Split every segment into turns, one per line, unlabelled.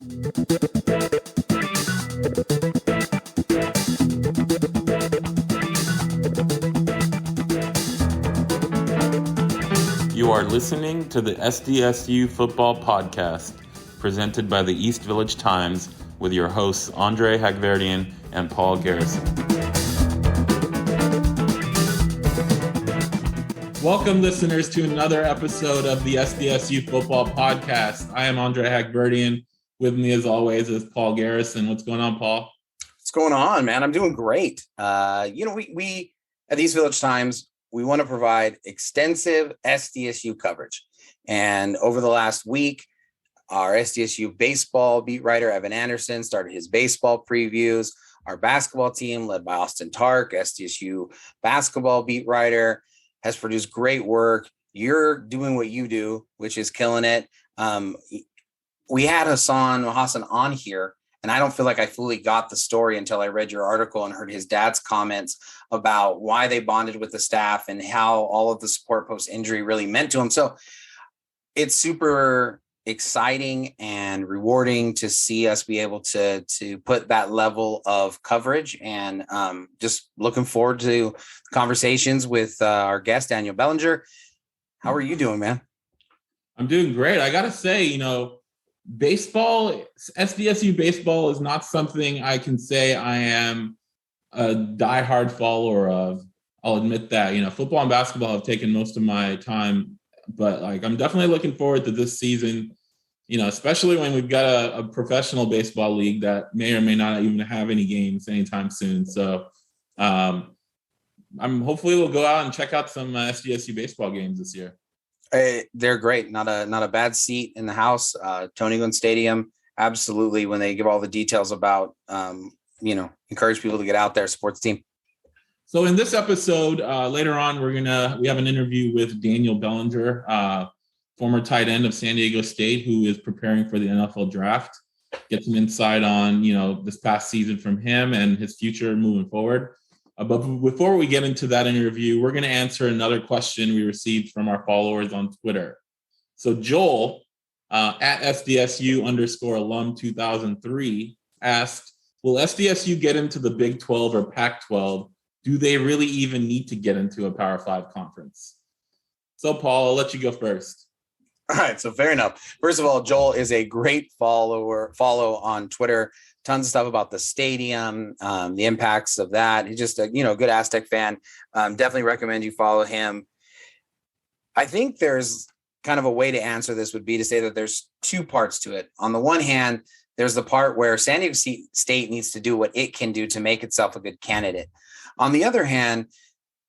You are listening to the Sdsu Football Podcast, presented by the East Village Times, with your hosts Andre Hagverdian and Paul Garrison. Welcome, listeners, to another episode of the Sdsu Football Podcast. I am Andre Hagverdian. With me, as always, is Paul Garrison. What's going on, Paul?
What's going on, man? I'm doing great. We at the East Village Times, we want to provide extensive SDSU coverage. And over the last week, our SDSU baseball beat writer, Evan Anderson, started his baseball previews. Our basketball team, led by Austin Tark, SDSU basketball beat writer, has produced great work. You're doing what you do, which is killing it. We had Hassan on here, and I don't feel like I fully got the story until I read your article and heard his dad's comments about why they bonded with the staff and how all of the support post-injury really meant to him. So it's super exciting and rewarding to see us be able to put that level of coverage, and just looking forward to conversations with our guest, Daniel Bellinger. How are you doing, man?
I'm doing great. I got to say, baseball, SDSU baseball is not something I can say I am a diehard follower of. I'll admit that. Football and basketball have taken most of my time, but I'm definitely looking forward to this season, especially when we've got a professional baseball league that may or may not even have any games anytime soon. So hopefully we'll go out and check out some SDSU baseball games this year.
They're great. Not a bad seat in the house. Tony Gwynn Stadium, absolutely. When they give all the details about, encourage people to get out there, support the team.
So in this episode, later on, we have an interview with Daniel Bellinger, former tight end of San Diego State, who is preparing for the NFL draft. Get some insight on, this past season from him and his future moving forward. But before we get into that interview, we're going to answer another question we received from our followers on Twitter. So Joel, at SDSU_alum2003, asked, will SDSU get into the Big 12 or Pac-12? Do they really even need to get into a Power 5 conference? So Paul, I'll let you go first.
All right, so fair enough. First of all, Joel is a great follow on Twitter. Tons of stuff about the stadium, the impacts of that. He's just a good Aztec fan. Definitely recommend you follow him. I think there's kind of a way to answer this would be to say that there's two parts to it. On the one hand, there's the part where San Diego State needs to do what it can do to make itself a good candidate. On the other hand,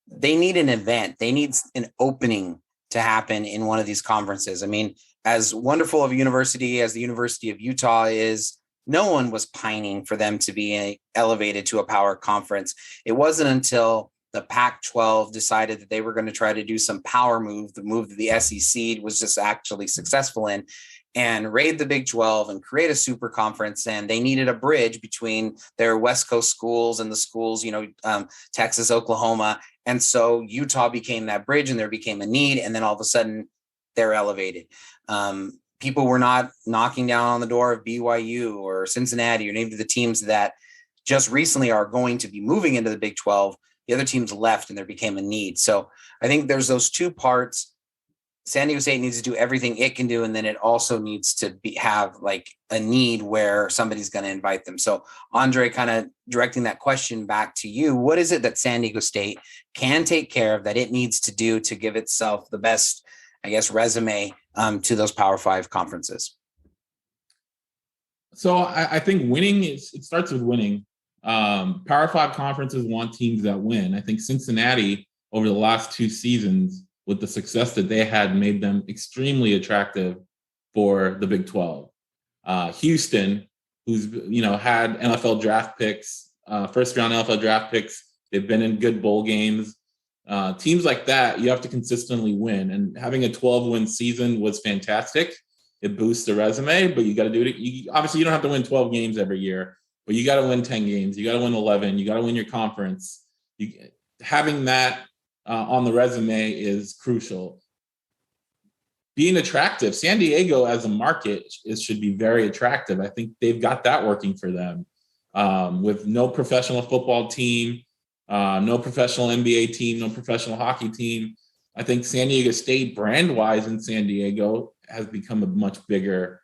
they need an event. They need an opening to happen in one of these conferences. I mean, as wonderful of a university as the University of Utah is, no one was pining for them to be elevated to a power conference. It wasn't until the Pac-12 decided that they were going to try to do some power move, the move that the SEC was just actually successful in, and raid the Big 12 and create a super conference. And they needed a bridge between their West Coast schools and the schools, Texas, Oklahoma. And so Utah became that bridge, and there became a need. And then all of a sudden they're elevated. People were not knocking down on the door of BYU or Cincinnati or any of the teams that just recently are going to be moving into the Big 12. The other teams left, and there became a need. So I think there's those two parts. San Diego State needs to do everything it can do, and then it also needs to have a need where somebody's going to invite them. So Andre, kind of directing that question back to you, what is it that San Diego State can take care of, that it needs to do to give itself the best, resume to those Power 5 conferences?
So I think winning it starts with winning. Power 5 conferences want teams that win. I think Cincinnati, over the last 2 seasons, with the success that they had, made them extremely attractive for the Big 12. Houston, who's had NFL draft picks, first-round NFL draft picks, they've been in good bowl games. Teams like that, you have to consistently win. And having a 12-win season was fantastic. It boosts the resume, but you got to do it. Obviously, you don't have to win 12 games every year, but you got to win 10 games. You got to win 11. You got to win your conference. Having that on the resume is crucial. being attractive. San Diego as a market should be very attractive. I think they've got that working for them. With no professional football team, no professional NBA team, no professional hockey team. I think San Diego State, brand-wise in San Diego, has become a much bigger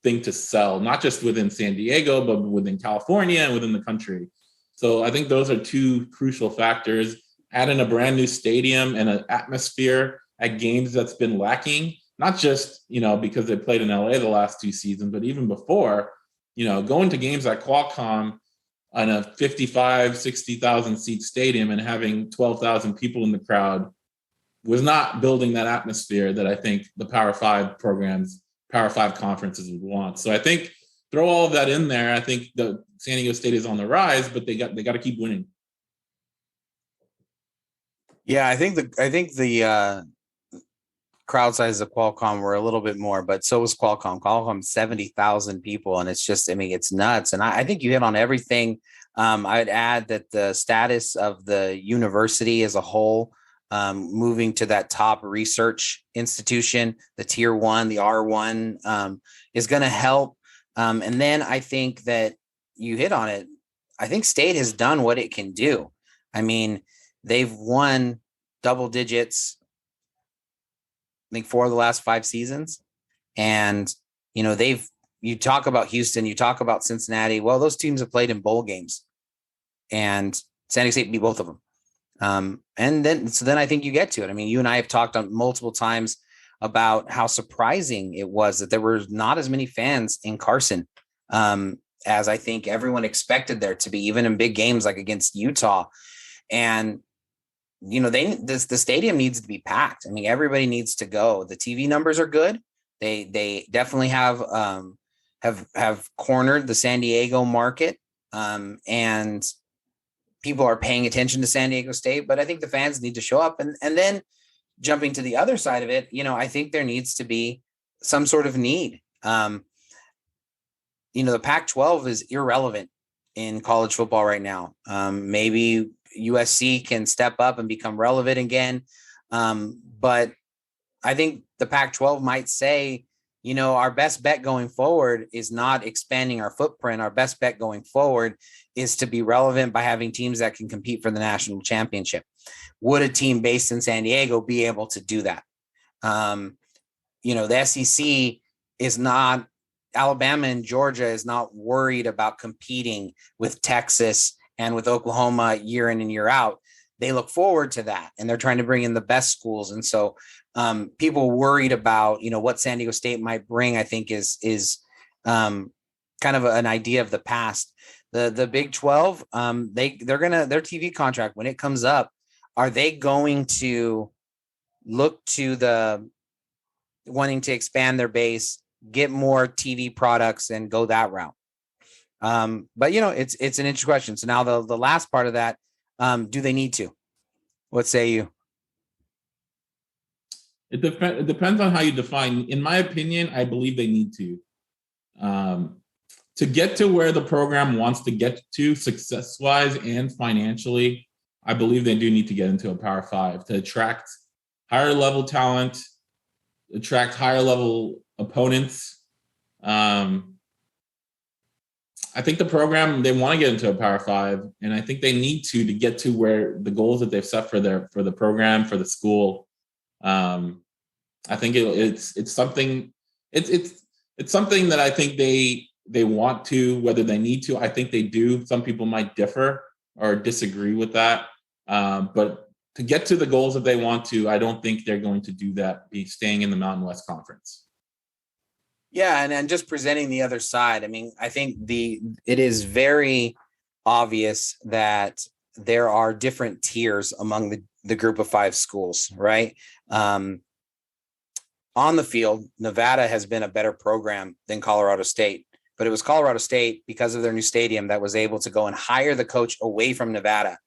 thing to sell, not just within San Diego, but within California and within the country. So I think those are two crucial factors. Add in a brand new stadium and an atmosphere at games that's been lacking, not just, because they played in LA the last two seasons, but even before, going to games like Qualcomm on a 55, 60,000 seat stadium and having 12,000 people in the crowd was not building that atmosphere that I think the Power 5 programs, Power 5 conferences would want. So I think throw all of that in there. I think the San Diego State is on the rise, but they got to keep winning.
Yeah, I think the crowd sizes of Qualcomm were a little bit more, but so was Qualcomm. Qualcomm 70,000 people, and it's just, it's nuts. And I think you hit on everything. I'd add that the status of the university as a whole, moving to that top research institution, the tier 1, the R1, is going to help. And then I think that you hit on it. I think State has done what it can do. I mean, they've won double digits, I think 4 of the last 5 seasons. And, you talk about Houston, you talk about Cincinnati. Well, those teams have played in bowl games, and San Diego State beat both of them. And then I think you get to it. I mean, you and I have talked on multiple times about how surprising it was that there were not as many fans in Carson, as I think everyone expected there to be, even in big games like against Utah. And, the stadium needs to be packed. I mean, everybody needs to go. The TV numbers are good. They definitely have cornered the San Diego market. And people are paying attention to San Diego State, but I think the fans need to show up. And then jumping to the other side of it, I think there needs to be some sort of need. The Pac-12 is irrelevant in college football right now. Maybe USC can step up and become relevant again. But I think the Pac-12 might say, our best bet going forward is not expanding our footprint. Our best bet going forward is to be relevant by having teams that can compete for the national championship. Would a team based in San Diego be able to do that? The SEC is not, Alabama and Georgia is not worried about competing with Texas and with Oklahoma year in and year out. They look forward to that, and they're trying to bring in the best schools. And so people worried about, what San Diego State might bring, I think is kind of an idea of the past. The Big 12, their TV contract, when it comes up, are they going to look to the wanting to expand their base, get more TV products, and go that route? But it's an interesting question. So now the last part of that, do they need to? What say you?
It depends on how you define. In my opinion, I believe they need to. To get to where the program wants to get to success-wise and financially, I believe they do need to get into a Power 5 to attract higher-level talent, attract higher-level opponents. I think the program, they want to get into a Power 5, and I think they need to get to where the goals that they've set for the program, for the school. I think it's something that I think they want to, whether they need to. I think they do. Some people might differ or disagree with that. But to get to the goals that they want to, I don't think they're going to do that, be staying in the Mountain West Conference.
Yeah, and just presenting the other side. I mean, I think it is very obvious that there are different tiers among the group of 5 schools, right? On the field, Nevada has been a better program than Colorado State, but it was Colorado State, because of their new stadium, that was able to go and hire the coach away from Nevada.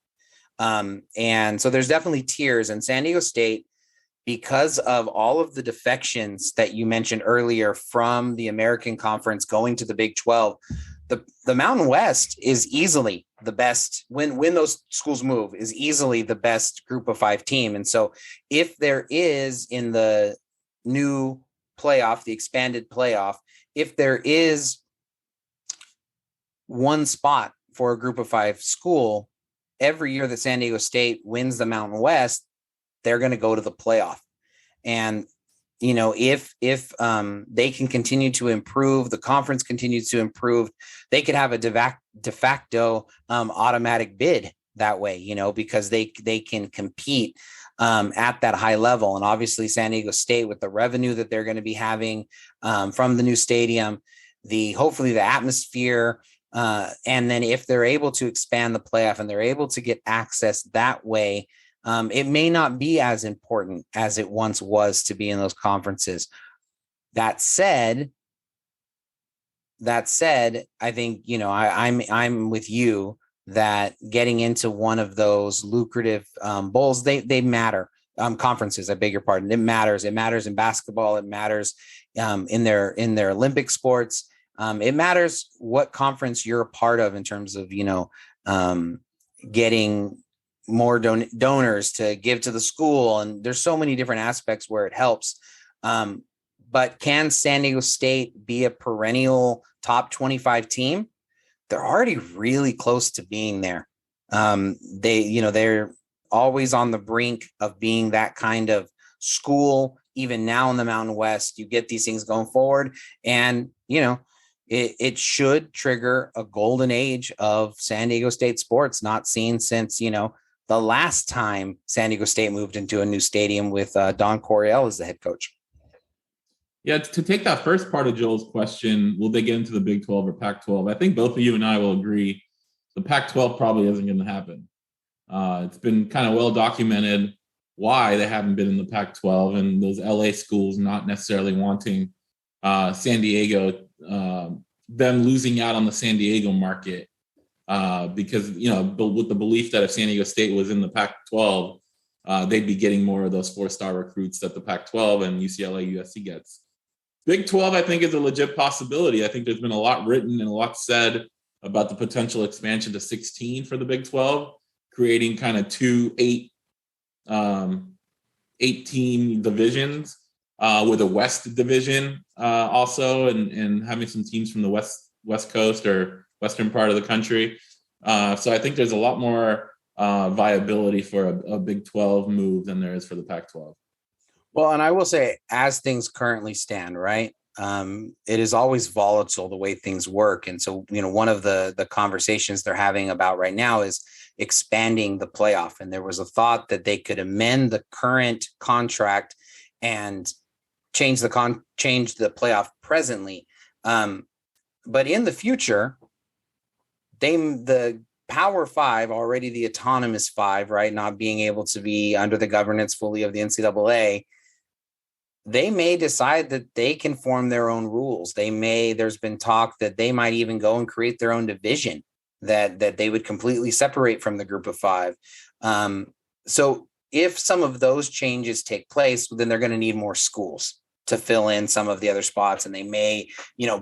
And so there's definitely tiers. And San Diego State, because of all of the defections that you mentioned earlier from the American Conference going to the Big 12, the Mountain West is easily the best, when those schools move, is easily the best group of 5 team. And so if there is in the new playoff, the expanded playoff, if there is one spot for a group of 5 school, every year that San Diego State wins the Mountain West, they're going to go to the playoff. And, if they can continue to improve, the conference continues to improve, they could have a de facto automatic bid that way, because they can compete at that high level. And obviously San Diego State, with the revenue that they're going to be having from the new stadium, hopefully the atmosphere, and then if they're able to expand the playoff and they're able to get access that way, it may not be as important as it once was to be in those conferences. That said, I think, I'm with you that getting into one of those lucrative bowls, they matter. Conferences, I beg your pardon. It matters. It matters in basketball. It matters in their Olympic sports. It matters what conference you're a part of in terms of, getting more donors to give to the school. And there's so many different aspects where it helps. But can San Diego State be a perennial top 25 team? They're already really close to being there. They're always on the brink of being that kind of school. Even now in the Mountain West, you get these things going forward, and, it should trigger a golden age of San Diego State sports, not seen since, the last time San Diego State moved into a new stadium with Don Coryell as the head coach.
Yeah, to take that first part of Joel's question, will they get into the Big 12 or Pac-12? I think both of you and I will agree the Pac-12 probably isn't going to happen. It's been kind of well documented why they haven't been in the Pac-12, and those LA schools not necessarily wanting San Diego, them losing out on the San Diego market because, with the belief that if San Diego State was in the Pac-12, they'd be getting more of those 4-star recruits that the Pac-12 and UCLA, USC gets. Big 12, I think, is a legit possibility. I think there's been a lot written and a lot said about the potential expansion to 16 for the Big 12, creating kind of 2 8-team divisions with a West division also, and having some teams from the West Coast or Western part of the country. So I think there's a lot more viability for a Big 12 move than there is for the Pac-12.
Well, and I will say, as things currently stand, right, it is always volatile the way things work. And so, one of the conversations they're having about right now is expanding the playoff. And there was a thought that they could amend the current contract and change the playoff presently. But in the future, the Power 5, already the autonomous 5, right, not being able to be under the governance fully of the NCAA, they may decide that they can form their own rules. There's been talk that they might even go and create their own division that they would completely separate from the group of 5. So if some of those changes take place, then they're going to need more schools to fill in some of the other spots, and they may,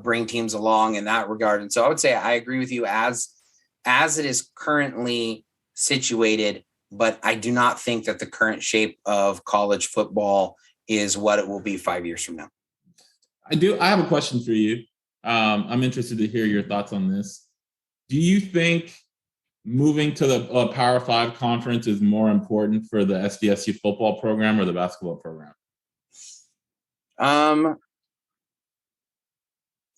bring teams along in that regard. And so I would say I agree with you as it is currently situated, but I do not think that the current shape of college football is what it will be 5 years from now.
I have a question for you. I'm interested to hear your thoughts on this. Do you think moving to the Power 5 conference is more important for the SDSU football program or the basketball program?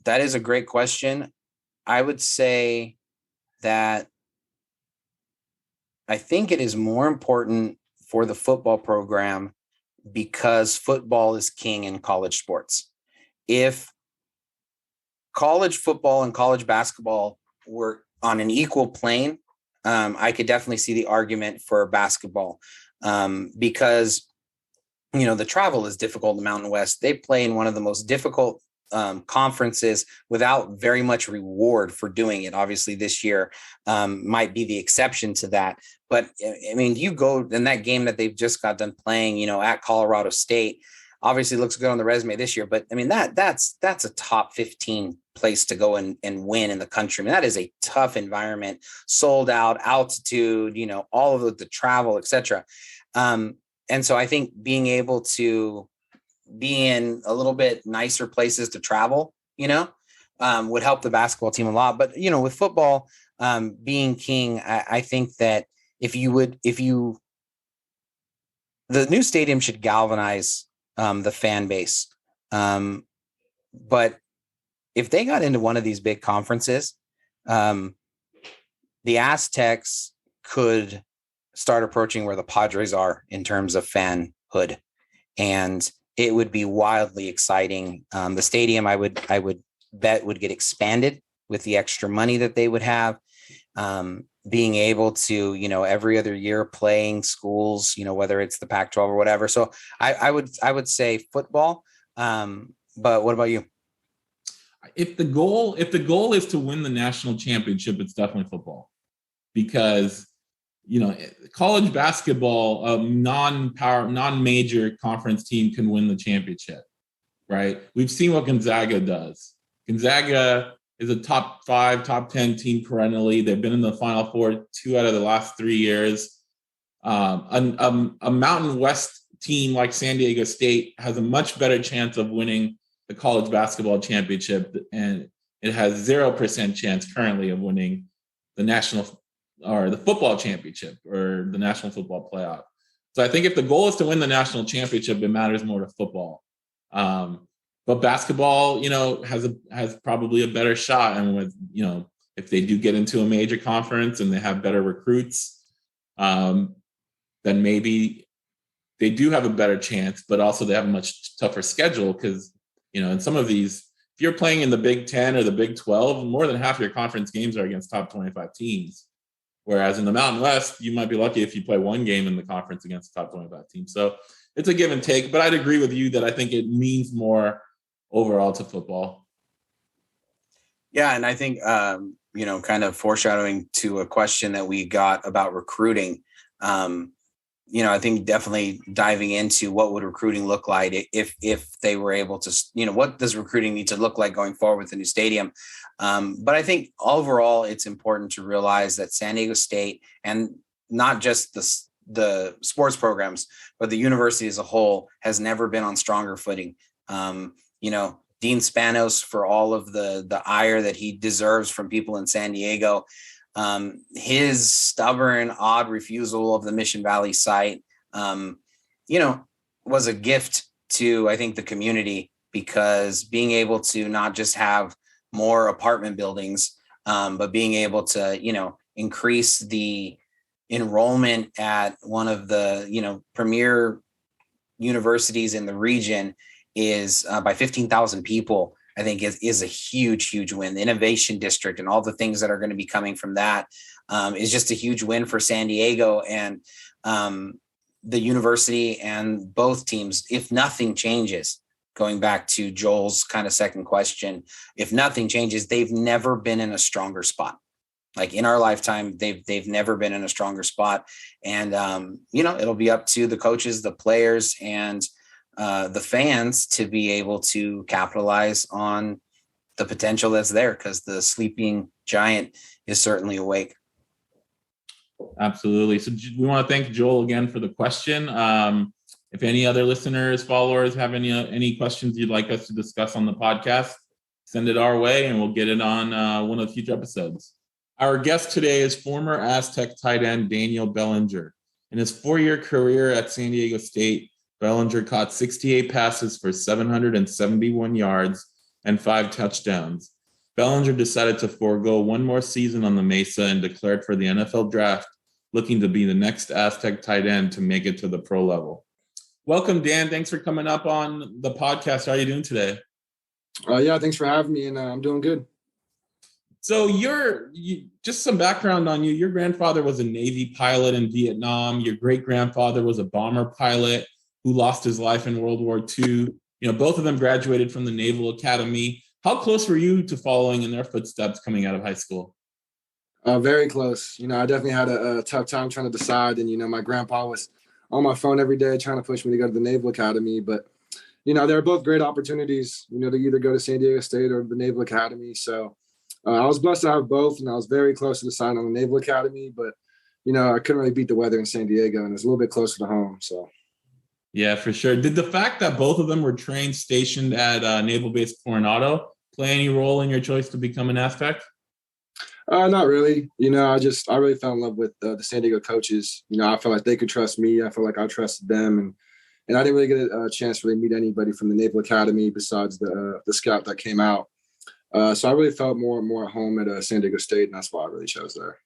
That is a great question. I would say that I think it is more important for the football program because football is king in college sports. If college football and college basketball were on an equal plane, I could definitely see the argument for basketball because, the travel is difficult in the Mountain West. They play in one of the most difficult conferences without very much reward for doing it. Obviously, this year might be the exception to that. But I mean, you go in that game that they've just got done playing, at Colorado State, obviously looks good on the resume this year. But I mean, that's a top 15 place to go and win in the country. I mean, that is a tough environment, sold out, altitude, all of the travel, etc. And so I think being able to be in a little bit nicer places to travel, would help the basketball team a lot. But, with football being king, I think that the new stadium should galvanize the fan base. But if they got into one of these big conferences, the Aztecs could start approaching where the Padres are in terms of fanhood, and it would be wildly exciting. The stadium, I would bet, would get expanded with the extra money that they would have. Being able to, every other year playing schools, whether it's the Pac-12 or whatever. So I would say football. But what about you?
If the goal is to win the national championship, it's definitely football, because college basketball, a non-major conference team can win the championship, right? We've seen what Gonzaga does. Gonzaga is a top 5, top 10 team perennially. They've been in the Final Four 2 out of the last 3 years. A Mountain West team like San Diego State has a much better chance of winning the college basketball championship, and it has 0% chance currently of winning the national or the football championship or the national football playoff. So I think if the goal is to win the national championship, it matters more to football. But basketball, has probably a better shot. And with, if they do get into a major conference and they have better recruits, then maybe they do have a better chance, but also they have a much tougher schedule because, in some of these, if you're playing in the Big 10 or the Big 12, more than half your conference games are against top 25 teams. Whereas in the Mountain West, you might be lucky if you play one game in the conference against the top 25 teams. So it's a give and take, but I'd agree with you that I think it means more overall to football.
Yeah, and I think, kind of foreshadowing to a question that we got about recruiting, I think definitely diving into what would recruiting look like if they were able to, what does recruiting need to look like going forward with the new stadium? But I think overall, it's important to realize that San Diego State, and not just the sports programs, but the university as a whole, has never been on stronger footing. Dean Spanos, for all of the ire that he deserves from people in San Diego, his stubborn, odd refusal of the Mission Valley site, was a gift to, I think, the community, because being able to not just have more apartment buildings, but being able to, increase the enrollment at one of the, premier universities in the region is by 15,000 people, I think is a huge, huge win. The Innovation District and all the things that are going to be coming from that is just a huge win for San Diego and the university and both teams. If nothing changes, going back to Joel's kind of second question, if nothing changes, they've never been in a stronger spot. Like in our lifetime, they've never been in a stronger spot. And, it'll be up to the coaches, the players, and the fans to be able to capitalize on the potential that's there, because the sleeping giant is certainly awake.
Absolutely. So we want to thank Joel again for the question. If any other listeners, followers have any questions you'd like us to discuss on the podcast, send it our way and we'll get it on one of the future episodes. Our guest today is former Aztec tight end Daniel Bellinger. In his 4-year career at San Diego State, Bellinger caught 68 passes for 771 yards and 5 touchdowns. Bellinger decided to forego one more season on the Mesa and declared for the NFL draft, looking to be the next Aztec tight end to make it to the pro level. Welcome, Dan. Thanks for coming up on the podcast. How are you doing today?
Yeah, thanks for having me, and I'm doing good.
So just some background on you. Your grandfather was a Navy pilot in Vietnam. Your great-grandfather was a bomber pilot who lost his life in World War II. Both of them graduated from the Naval Academy. How close were you to following in their footsteps coming out of high school?
Very close. I definitely had a tough time trying to decide. And, my grandpa was on my phone every day trying to push me to go to the Naval Academy. But, they were both great opportunities, to either go to San Diego State or the Naval Academy. So I was blessed to have both, and I was very close to deciding on the Naval Academy. But, I couldn't really beat the weather in San Diego, and it's a little bit closer to home. So.
Yeah, for sure. Did the fact that both of them were stationed at Naval Base Coronado play any role in your choice to become an Aztec?
Not really. I really fell in love with the San Diego coaches. I felt like they could trust me. I felt like I trusted them, and I didn't really get a chance to really meet anybody from the Naval Academy besides the scout that came out. So I really felt more and more at home at San Diego State, and that's why I really chose there.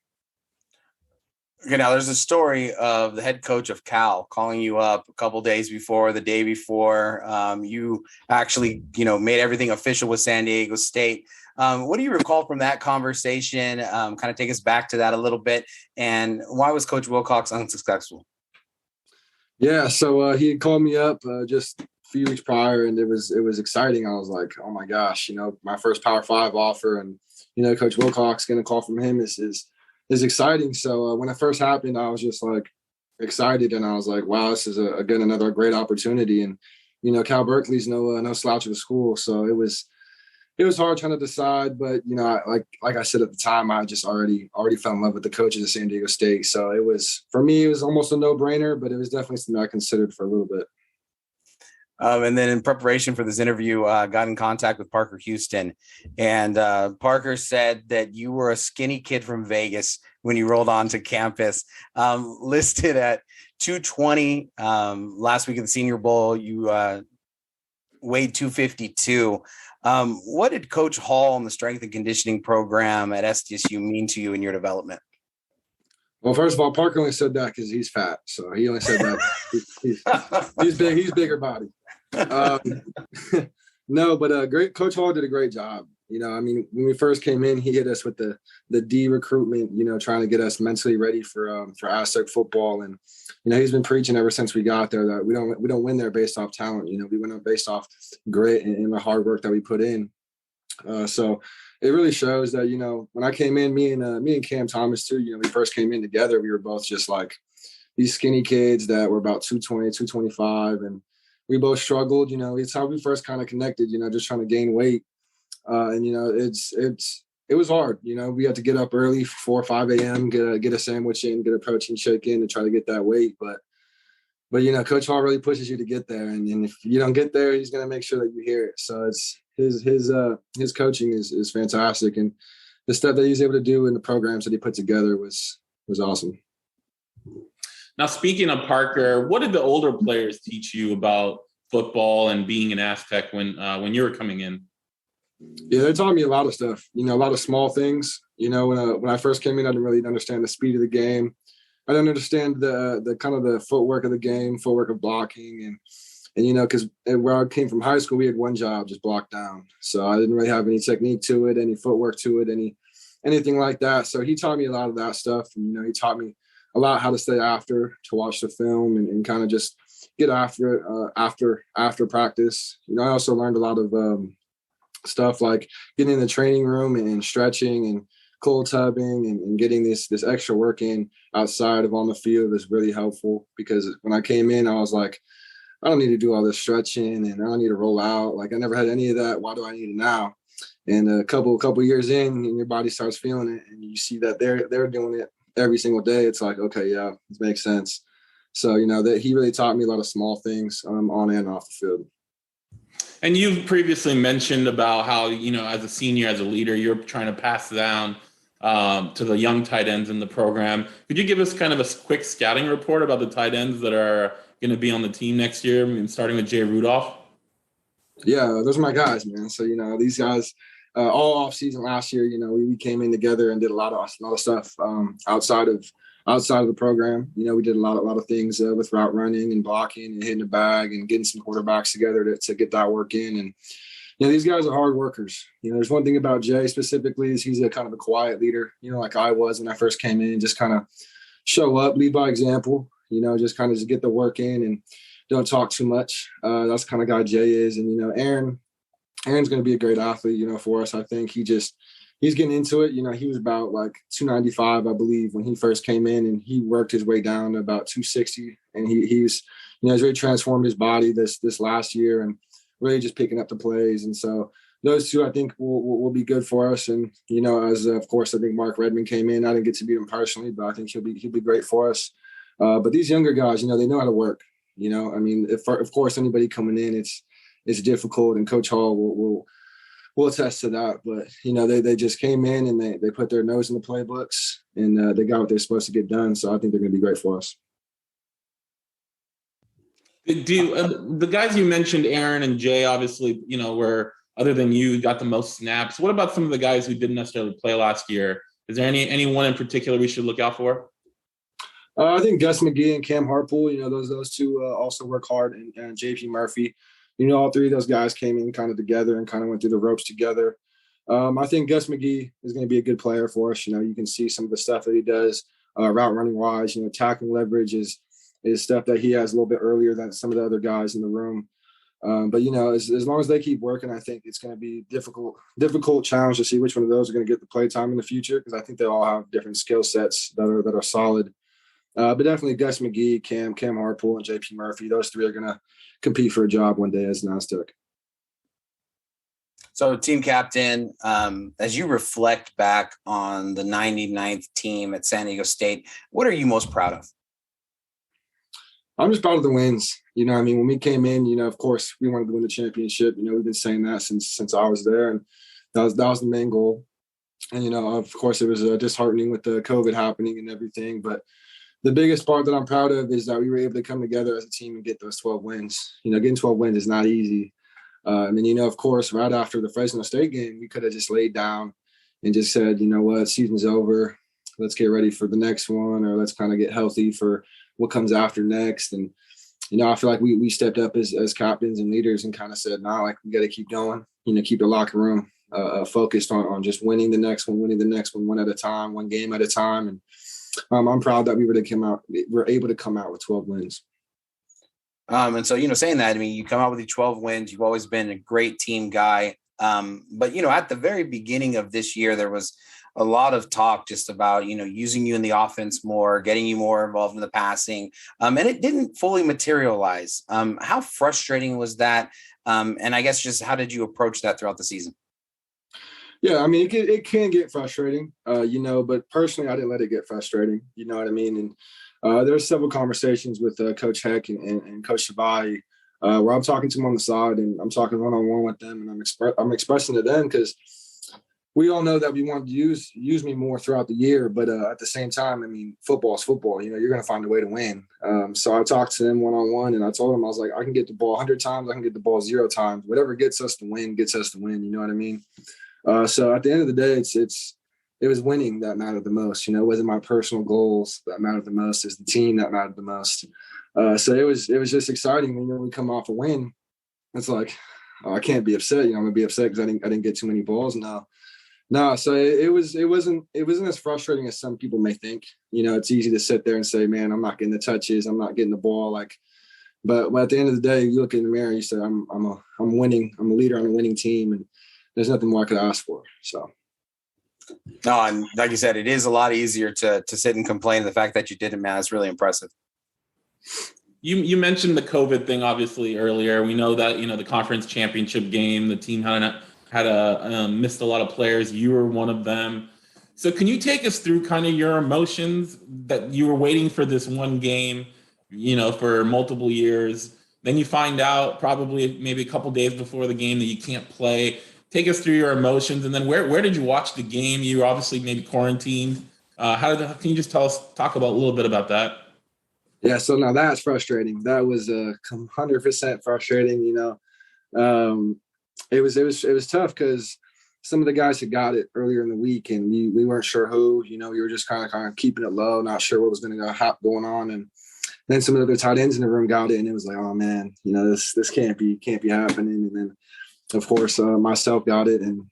Okay, now there's a story of the head coach of Cal calling you up a couple days before, the day before. You actually, made everything official with San Diego State. What do you recall from that conversation? Kind of take us back to that a little bit. And why was Coach Wilcox unsuccessful?
Yeah, so he had called me up just a few weeks prior, and it was exciting. I was like, oh my gosh, my first Power 5 offer, and Coach Wilcox getting a call from him is exciting. So when it first happened, I was just like excited, and I was like, wow, this is again another great opportunity. And Cal Berkeley's no slouch of a school, so it was hard trying to decide. But like I said at the time, I just already fell in love with the coaches of San Diego State. So it was, for me, it was almost a no-brainer, but it was definitely something I considered for a little bit.
And then in preparation for this interview, got in contact with Parker Houston. And Parker said that you were a skinny kid from Vegas when you rolled onto campus, listed at 220. Last week at the Senior Bowl, you weighed 252. What did Coach Hall and the strength and conditioning program at SDSU mean to you in your development?
Well, first of all, Parker only said that because he's fat. So he only said that. He's big. He's bigger body. No, but great. Coach Hall did a great job. When we first came in, he hit us with the D recruitment, trying to get us mentally ready for Aztec football. And, he's been preaching ever since we got there that we don't win there based off talent. We win there based off grit and the hard work that we put in. So it really shows that, when I came in, me and Cam Thomas too, we first came in together, we were both just like these skinny kids that were about 220, 225. And we both struggled, it's how we first kind of connected, just trying to gain weight. And it was hard. We had to get up early, 4 or 5 a.m., get a sandwich in, get a protein shake in, and try to get that weight. But Coach Hall really pushes you to get there, and if you don't get there, he's going to make sure that you hear it. So it's his coaching is fantastic, and the stuff that he's able to do in the programs that he put together was awesome.
Now, speaking of Parker, what did the older players teach you about football and being an Aztec when you were coming in?
Yeah, they taught me a lot of stuff, a lot of small things. When I first came in, I didn't really understand the speed of the game. I didn't understand the kind of the footwork of the game, footwork of blocking. And because where I came from high school, we had one job, just block down. So I didn't really have any technique to it, any footwork to it, anything like that. So he taught me a lot of that stuff. And, he taught me a lot how to stay after, to watch the film and kind of just get after it after practice. I also learned a lot of stuff like getting in the training room and stretching and cold tubbing and getting this extra work in outside of on the field is really helpful, because when I came in, I was like, I don't need to do all this stretching and I don't need to roll out. Like, I never had any of that. Why do I need it now? And a couple years in, and your body starts feeling it, and you see that they're doing it every single day. It's like, okay, yeah, it makes sense. So, that he really taught me a lot of small things on and off the field.
And you've previously mentioned about how, as a senior, as a leader, you're trying to pass down to the young tight ends in the program. Could you give us kind of a quick scouting report about the tight ends that are going to be on the team next year, starting with Jay Rudolph? Yeah,
those are my guys, man. So, these guys all off season last year, we came in together and did a lot of stuff outside of the program. We did a lot of things with route running and blocking and hitting the bag and getting some quarterbacks together to get that work in. And, these guys are hard workers. There's one thing about Jay specifically is he's a kind of a quiet leader, like I was when I first came in, just kind of show up, lead by example, just kind of just get the work in and don't talk too much. That's the kind of guy Jay is. And, Aaron's going to be a great athlete, for us. I think he's getting into it. He was about like 295, I believe, when he first came in, and he worked his way down to about 260. And he's really transformed his body this last year and really just picking up the plays. And so those two, I think, will be good for us. And, as of course, I think Mark Redmond came in. I didn't get to meet him personally, but I think he'll be great for us. But these younger guys, they know how to work. You know, I mean, if of course anybody coming in, it's difficult, and Coach Hall will attest to that. But you know, they just came in and they put their nose in the playbooks, and they got what they're supposed to get done. So I think they're going to be great for us.
The guys you mentioned, Aaron and Jay, obviously, you know, were, other than you, got the most snaps. What about some of the guys who didn't necessarily play last year? Is there anyone in particular we should look out for?
I think Gus McGee and Cam Harpool, you know, those two also work hard, and JP Murphy. You know, all three of those guys came in kind of together and kind of went through the ropes together. I think Gus McGee is going to be a good player for us. You know, you can see some of the stuff that he does route running wise. You know, tackling leverage is stuff that he has a little bit earlier than some of the other guys in the room. But, you know, as long as they keep working, I think it's going to be difficult challenge to see which one of those are going to get the play time in the future, because I think they all have different skill sets that are solid. But definitely Gus McGee, Cam Harpool, and JP Murphy, those three are going to compete for a job one day as an Aztec.
So, team captain, as you reflect back on the 99th team at San Diego State, what are you most proud of?
I'm just proud of the wins. You know, I mean, when we came in, you know, of course, we wanted to win the championship. You know, we've been saying that since I was there, and that was the main goal. And, you know, of course, it was disheartening with the COVID happening and everything. But the biggest part that I'm proud of is that we were able to come together as a team and get those 12 wins. You know, getting 12 wins is not easy. And then, you know, of course, right after the Fresno State game, we could have just laid down and just said, you know what, season's over. Let's get ready for the next one, or let's kind of get healthy for what comes after next. And, you know, I feel like we stepped up as captains and leaders and kind of said, no, like, we got to keep going, you know, keep the locker room focused on just winning the next one, one at a time, one game at a time. And I'm proud that we're able to come out with 12 wins.
And so, you know, saying that, I mean, you come out with the 12 wins, you've always been a great team guy. But, you know, at the very beginning of this year, there was a lot of talk just about, you know, using you in the offense more, getting you more involved in the passing. And it didn't fully materialize. How frustrating was that? And I guess just how did you approach that throughout the season?
Yeah, I mean, it can get frustrating, you know, but personally, I didn't let it get frustrating. You know what I mean? And there's several conversations with Coach Heck and Coach Shabai where I'm talking to them on the side, and I'm talking one-on-one with them, and I'm expressing to them, because we all know that we want to use me more throughout the year. But at the same time, I mean, football is football. You know, you're going to find a way to win. So I talked to them one-on-one, and I told them, I was like, I can get the ball 100 times. I can get the ball 0 times. Whatever gets us to win, gets us to win. You know what I mean? So at the end of the day, it was winning that mattered the most. You know, it wasn't my personal goals that mattered the most. It's the team that mattered the most. So it was just exciting when, you know, we come off a win. It's like, oh, I can't be upset. You know, I'm gonna be upset because I didn't get too many balls. No. So it wasn't as frustrating as some people may think. You know, it's easy to sit there and say, man, I'm not getting the touches, I'm not getting the ball. But at the end of the day, you look in the mirror and you say, I'm winning. I'm a leader on a winning team, and there's nothing more I could ask for. So.
No, and like you said, it is a lot easier to sit and complain. The fact that you did it, man, is really impressive.
You mentioned the COVID thing, obviously, earlier. We know that, you know, the conference championship game, the team had missed a lot of players. You were one of them. So can you take us through kind of your emotions that you were waiting for this one game, you know, for multiple years? Then you find out probably maybe a couple days before the game that you can't play. Take us through your emotions, and then where did you watch the game? You were obviously maybe quarantined. Can you just talk about a little bit about that?
Yeah, so now that's frustrating. That was 100% frustrating. You know, it was tough because some of the guys had got it earlier in the week, and we weren't sure who. You know, we were just kind of keeping it low, not sure what was going to going on, and then some of the other tight ends in the room got it, and it was like, oh man, you know, this can't be happening, and then. Of course, myself got it, and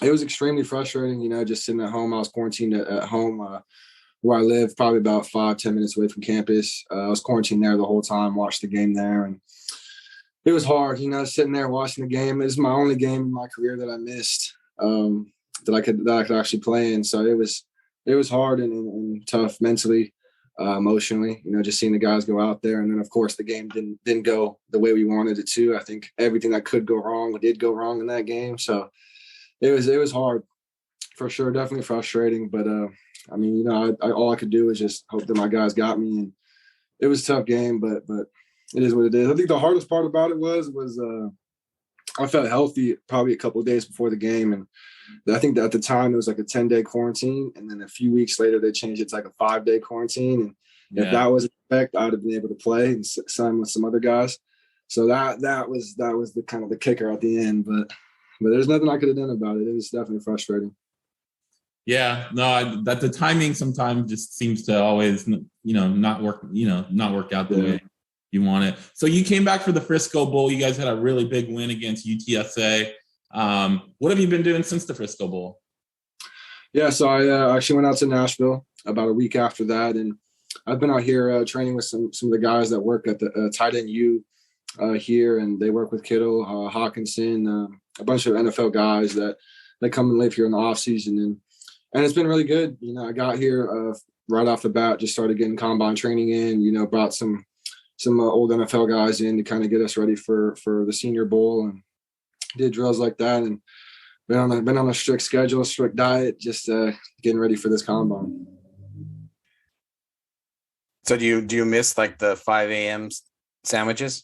it was extremely frustrating, you know, just sitting at home. I was quarantined at home where I live, probably about 5-10 minutes away from campus. I was quarantined there the whole time, watched the game there, and it was hard, you know, sitting there watching the game. It was my only game in my career that I missed that I could actually play in. So it was hard and tough mentally. Emotionally, you know, just seeing the guys go out there, and then of course the game didn't go the way we wanted it to. I think everything that could go wrong did go wrong in that game, so it was hard for sure, definitely frustrating. But I mean, you know, all I could do is just hope that my guys got me, and it was a tough game, but It is what it is. I think the hardest part about it was I felt healthy probably a couple of days before the game, and I think that at the time it was like a 10-day quarantine, and then a few weeks later they changed it to like a 5-day quarantine. And if that was in effect, I'd have been able to play and sign with some other guys. So that was the kind of the kicker at the end. But there's nothing I could have done about it. It was definitely frustrating.
Yeah, no, that the timing sometimes just seems to always, not work out the way you want it. So you came back for the Frisco Bowl. You guys had a really big win against UTSA. What have you been doing since the Frisco Bowl?
Yeah, so I actually went out to Nashville about a week after that, and I've been out here training with some of the guys that work at the tight end U here, and they work with Kittle, Hawkinson, a bunch of NFL guys that come and live here in the off season, and it's been really good. I got here right off the bat, just started getting combine training in. Brought some old NFL guys in to kind of get us ready for the Senior Bowl, and did drills like that, and been on a strict schedule, strict diet, just getting ready for this combine.
So do you miss like the 5 a.m. sandwiches?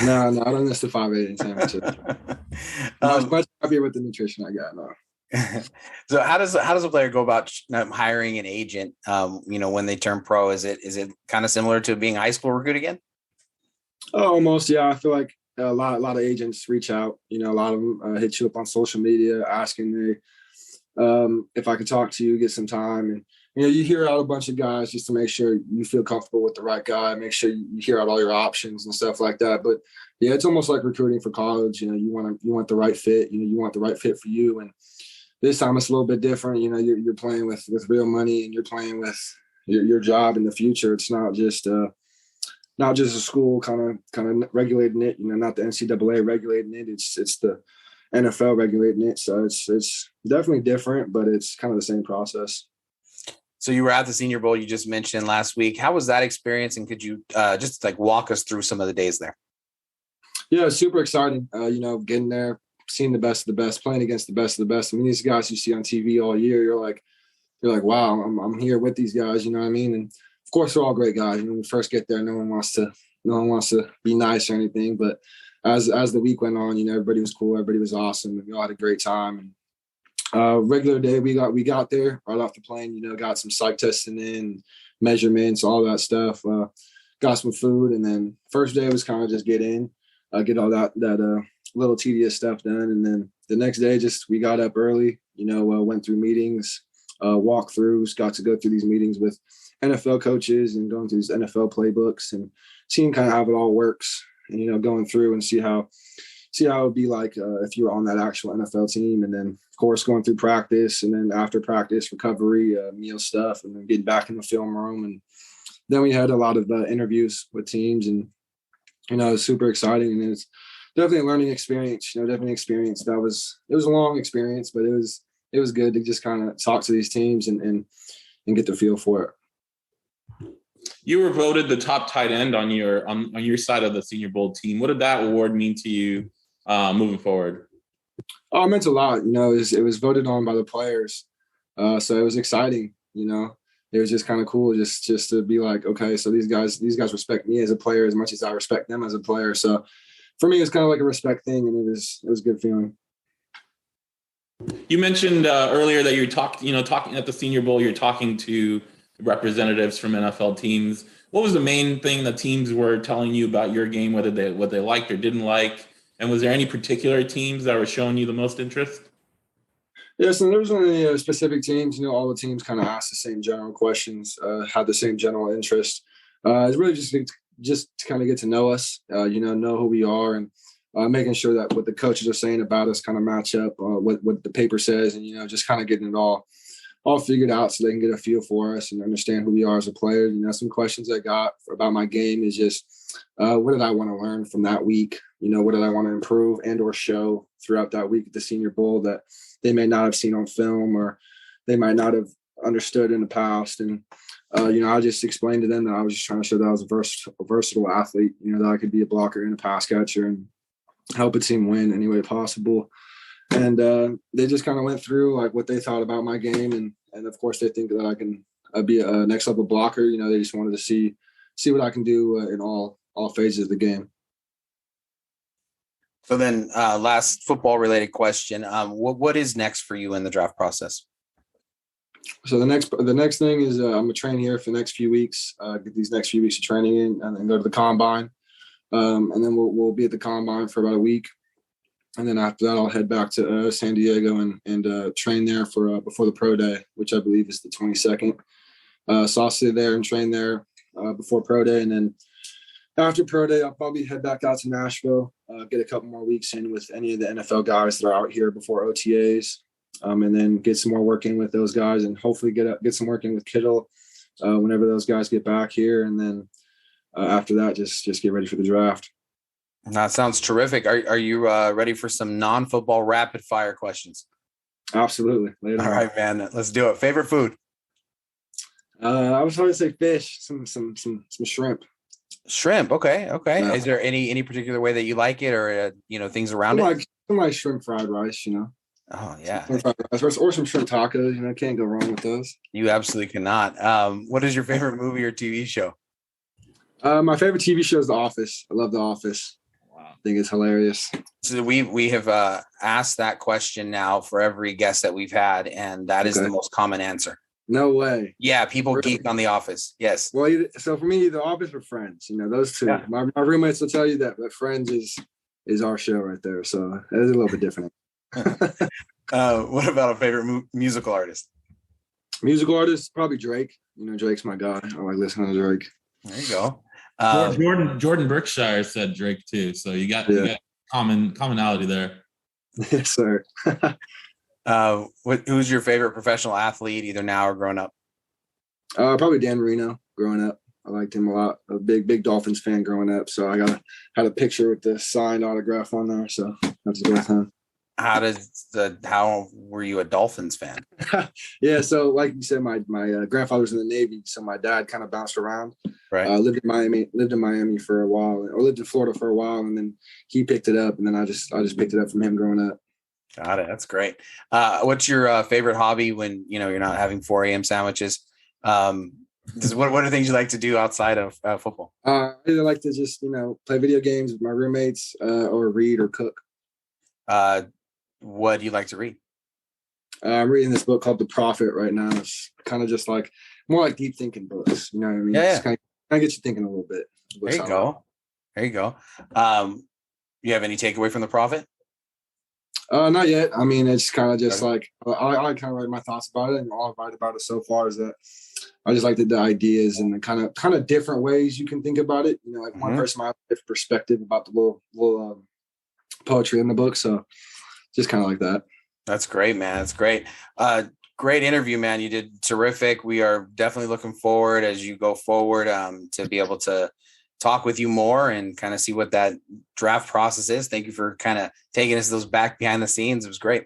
No, I don't miss the 5 a.m. sandwiches. I'm much happier with the nutrition I got now.
So how does a player go about hiring an agent? When they turn pro, is it kind of similar to being a high school recruit again?
Oh, almost. Yeah, I feel like a lot of agents reach out. A lot of them hit you up on social media asking me if I could talk to you, get some time, and you hear out a bunch of guys just to make sure you feel comfortable with the right guy, make sure you hear out all your options and stuff like that. But yeah, it's almost like recruiting for college. You want the right fit. You want the right fit for you. And this time it's a little bit different. You're playing with real money, and you're playing with your job in the future. It's not just a school kind of regulating it. Not the NCAA regulating it. It's the NFL regulating it. So it's definitely different, but it's kind of the same process.
So you were at the Senior Bowl you just mentioned last week. How was that experience? And could you just like walk us through some of the days there?
Yeah, it's super exciting. Getting there, seeing the best of the best, playing against the best of the best. I mean, these guys you see on TV all year, you're like, wow, I'm here with these guys. You know what I mean? And of course, they're all great guys. When we first get there, no one wants to be nice or anything. But as the week went on, everybody was cool, everybody was awesome, and we all had a great time. And regular day, we got there right off the plane. Got some psych testing in, measurements, all that stuff. Got some food, and then first day was kind of just get all that little tedious stuff done, and then the next day, just we got up early. Went through meetings, walkthroughs, got to go through these meetings with NFL coaches and going through these NFL playbooks and seeing kind of how it all works, and going through and see how it would be like if you were on that actual NFL team. And then, of course, going through practice, and then after practice, recovery, meal stuff, and then getting back in the film room. And then we had a lot of interviews with teams, and it was super exciting, and it's definitely a learning experience. Definitely experience. It was a long experience, but it was good to just kind of talk to these teams and get the feel for it.
You were voted the top tight end on your side of the Senior Bowl team. What did that award mean to you moving forward?
Oh, it meant a lot. It was voted on by the players, so it was exciting. It was just kind of cool just to be like, okay, so these guys respect me as a player as much as I respect them as a player. So for me, it's kind of like a respect thing, and it was a good feeling.
You mentioned earlier that you're talking at the Senior Bowl, you're talking to representatives from NFL teams. What was the main thing that teams were telling you about your game, what they liked or didn't like? And was there any particular teams that were showing you the most interest?
Yeah, so there wasn't any specific teams. All the teams kind of asked the same general questions, had the same general interest. It's really just to kind of get to know us, know who we are, and making sure that what the coaches are saying about us kind of match up what the paper says, and just kind of getting it all figured out so they can get a feel for us and understand who we are as a player. Some questions I got about my game is just what did I want to learn from that week? What did I want to improve and or show throughout that week at the Senior Bowl that they may not have seen on film or they might not have understood in the past. And, I just explained to them that I was just trying to show that I was a versatile athlete, that I could be a blocker and a pass catcher and help a team win any way possible. And they just kind of went through like what they thought about my game. And of course they think that I can be a next level blocker. They just wanted to see see what I can do in all phases of the game.
So then last football related question. What is next for you in the draft process?
So the next thing is I'm gonna train here for the next few weeks, get these next few weeks of training in, and then go to the combine. And then we'll be at the combine for about a week. And then after that, I'll head back to San Diego and train there for before the pro day, which I believe is the 22nd. So I'll sit there and train there before pro day. And then after pro day, I'll probably head back out to Nashville, get a couple more weeks in with any of the NFL guys that are out here before OTAs. And then get some more work in with those guys and hopefully get some work in with Kittle whenever those guys get back here. And then after that, just get ready for the draft.
That sounds terrific. Are you ready for some non-football rapid fire questions?
Absolutely.
All right, man. Let's do it. Favorite food?
I was going to say fish, some shrimp.
Shrimp. Okay.
Yeah.
Is there any particular way that you like it, or things around it?
Like shrimp fried rice,
Oh yeah.
Or some shrimp tacos. Can't go wrong with those.
You absolutely cannot. What is your favorite movie or TV show?
My favorite TV show is The Office. I love The Office. Wow. I think it's hilarious.
So we have asked that question now for every guest that we've had, and that is the most common answer.
No way.
Yeah, people geek on The Office. Yes.
Well, so for me, The Office or Friends, those two. Yeah. My roommates will tell you that, but Friends is our show right there. So it is a little bit different.
What about a favorite musical artist?
Musical artist, probably Drake. Drake's my guy. I like listening to Drake.
There you go.
Jordan Berkshire said Drake too, so you got commonality there.
Yes, sir.
Who's your favorite professional athlete, either now or growing up?
Probably Dan Marino. Growing up, I liked him a lot. A big Dolphins fan growing up, so I had a picture with the signed autograph on there. So that's a good time.
How were you a Dolphins fan?
Yeah, so like you said, my grandfather was in the Navy, so my dad kind of bounced around.
Right.
Lived in Miami for a while, or lived in Florida for a while, and then he picked it up, and then I just picked it up from him growing up.
Got it. That's great. What's your favorite hobby when you're not having 4 a.m. sandwiches? What are things you like to do outside of football?
I either like to just play video games with my roommates, or read or cook.
What do you like to read?
I'm reading this book called The Prophet right now. It's kind of just like more like deep thinking books. You know what I mean?
Yeah.
Just kind of get you thinking a little bit.
There you go. You have any takeaway from The Prophet?
Not yet. I mean, it's kind of just like I kind of write my thoughts about it, and all I've write about it so far is that I just like the ideas and the kind of different ways you can think about it. Like one person might have a different perspective about the little poetry in the book. So just kind of like that.
That's great, man. That's great. Great interview, man. You did terrific. We are definitely looking forward as you go forward to be able to talk with you more and kind of see what that draft process is. Thank you for kind of taking us those back behind the scenes. It was great.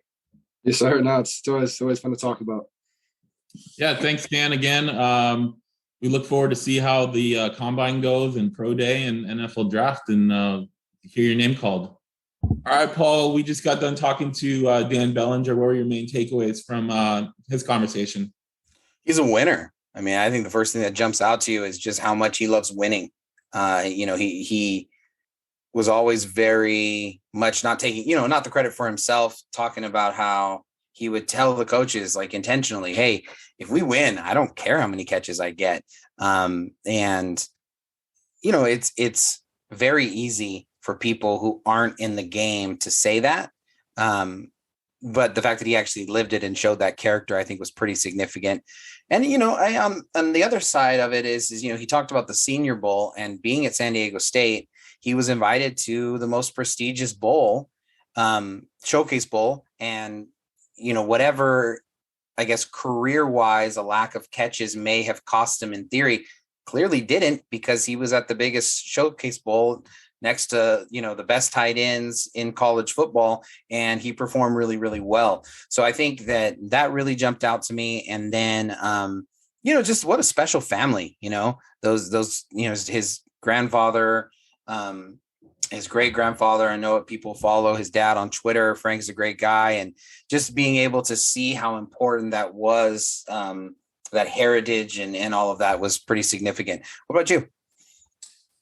Yes, sir. No, it's always fun to talk about.
Yeah, thanks, Dan. Again, we look forward to see how the combine goes and pro day and NFL draft, and hear your name called. All right, Paul, we just got done talking to Dan Bellinger. What were your main takeaways from his conversation?
He's a winner. I mean, I think the first thing that jumps out to you is just how much he loves winning. He was always very much not taking, not the credit for himself, talking about how he would tell the coaches like intentionally, hey, if we win, I don't care how many catches I get. It's very easy for people who aren't in the game to say that. But the fact that he actually lived it and showed that character, I think was pretty significant. And, on the other side of it is, he talked about the Senior Bowl and being at San Diego State, he was invited to the most prestigious bowl, Showcase Bowl. And, whatever, I guess, career-wise, a lack of catches may have cost him in theory, clearly didn't, because he was at the biggest Showcase Bowl next to, the best tight ends in college football, and he performed really, really well. So I think that really jumped out to me. And then, just what a special family, those, his grandfather, his great grandfather. I know people follow his dad on Twitter. Frank's a great guy. And just being able to see how important that was, that heritage and all of that was pretty significant. What about you?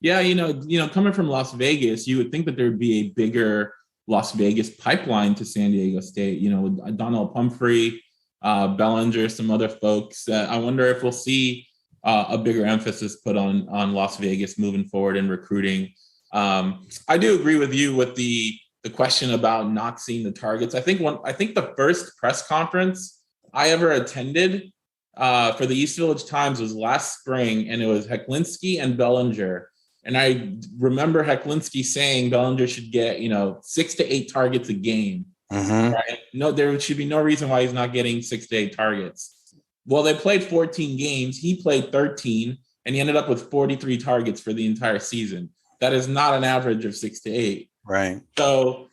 Yeah, coming from Las Vegas, you would think that there would be a bigger Las Vegas pipeline to San Diego State. With Donald Pumphrey, Bellinger, some other folks. I wonder if we'll see a bigger emphasis put on Las Vegas moving forward in recruiting. I do agree with you with the question about not seeing the targets. I think the first press conference I ever attended for the East Village Times was last spring, and it was Hecklinski and Bellinger. And I remember Hecklinski saying Bellinger should get 6 to 8 targets a game.
Mm-hmm.
Right? No, there should be no reason why he's not getting 6 to 8 targets. Well, they played 14 games. He played 13, and he ended up with 43 targets for the entire season. That is not an average of 6 to 8.
Right.
So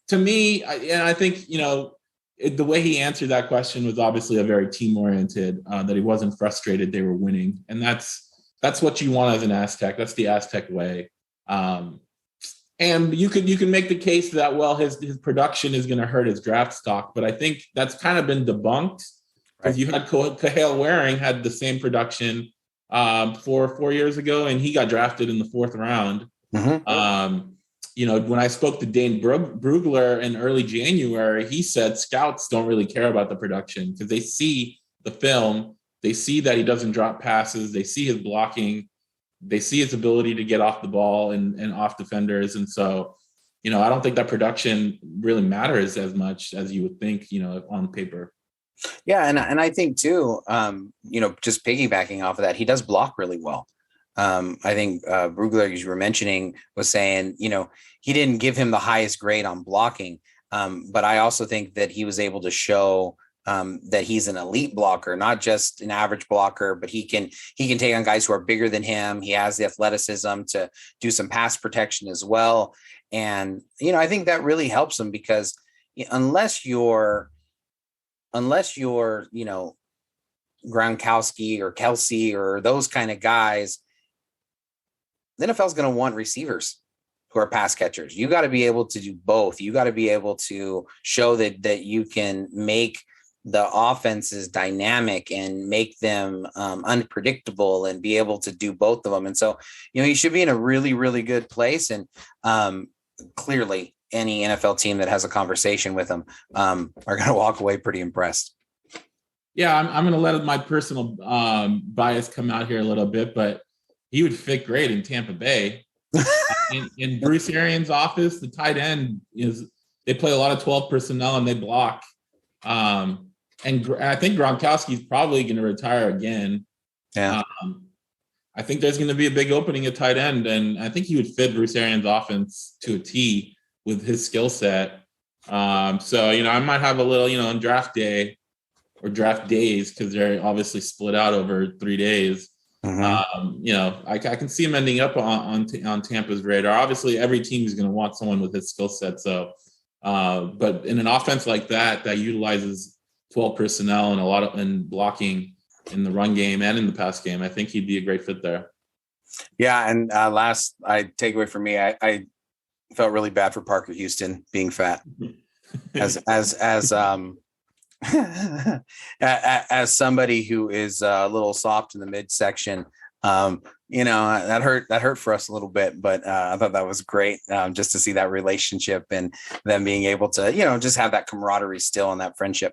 to me, I think, the way he answered that question was obviously a very team-oriented, that he wasn't frustrated they were winning. And that's what you want as an Aztec. That's the Aztec way. And you can make the case that, well, his production is going to hurt his draft stock. But I think that's kind of been debunked. Because you had Cahill Waring had the same production 4 years ago, and he got drafted in the 4th round.
Mm-hmm.
When I spoke to Dane Brugler in early January, he said scouts don't really care about the production because they see the film. They see that he doesn't drop passes. They see his blocking. They see his ability to get off the ball and off defenders. And so, I don't think that production really matters as much as you would think, on paper.
Yeah. And I think too, just piggybacking off of that, he does block really well. I think Brugler, as you were mentioning, was saying, he didn't give him the highest grade on blocking. But I also think that he was able to show that he's an elite blocker, not just an average blocker, but he can take on guys who are bigger than him. He has the athleticism to do some pass protection as well. And, I think that really helps him because unless you're, Gronkowski or Kelsey or those kind of guys, the NFL is going to want receivers who are pass catchers. You got to be able to do both. You got to be able to show that you can make the offenses dynamic and make them unpredictable and be able to do both of them. And so, he should be in a really, really good place. And clearly any NFL team that has a conversation with him are going to walk away pretty impressed.
Yeah, I'm going to let my personal bias come out here a little bit, but he would fit great in Tampa Bay. in Bruce Arians' office, the tight end they play a lot of 12 personnel and they block. And I think Gronkowski's probably going to retire again.
Yeah.
I think there's going to be a big opening at tight end, and I think he would fit Bruce Arians' offense to a T with his skill set. So, I might have a little, on draft day or draft days, because they're obviously split out over 3 days.
Mm-hmm.
I can see him ending up on Tampa's radar. Obviously, every team is going to want someone with his skill set. So, but in an offense like that utilizes 12 personnel and a lot of blocking in the run game and in the pass game, I think he'd be a great fit there.
Yeah, and last takeaway for me, I felt really bad for Parker Houston being fat, as as somebody who is a little soft in the midsection. That hurt for us a little bit, but I thought that was great just to see that relationship and them being able to, just have that camaraderie still and that friendship.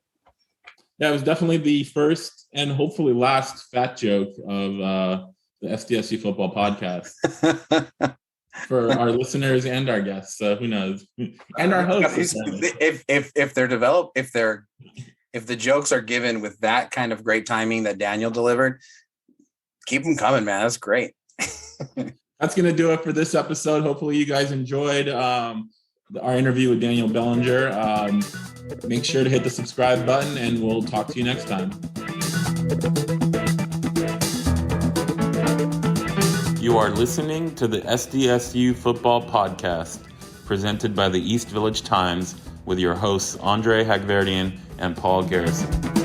Yeah, it was definitely the first and hopefully last fat joke of the Sdsu Football Podcast for our listeners and our guests. So who knows? And our hosts.
If they're developed, if the jokes are given with that kind of great timing that Daniel delivered, keep them coming, man. That's great.
That's going to do it for this episode. Hopefully you guys enjoyed our interview with Daniel Bellinger. Make sure to hit the subscribe button, and we'll talk to you next time. You are listening to the Sdsu Football Podcast, presented by the East Village Times, with your hosts Andre Hagverdian and Paul Garrison.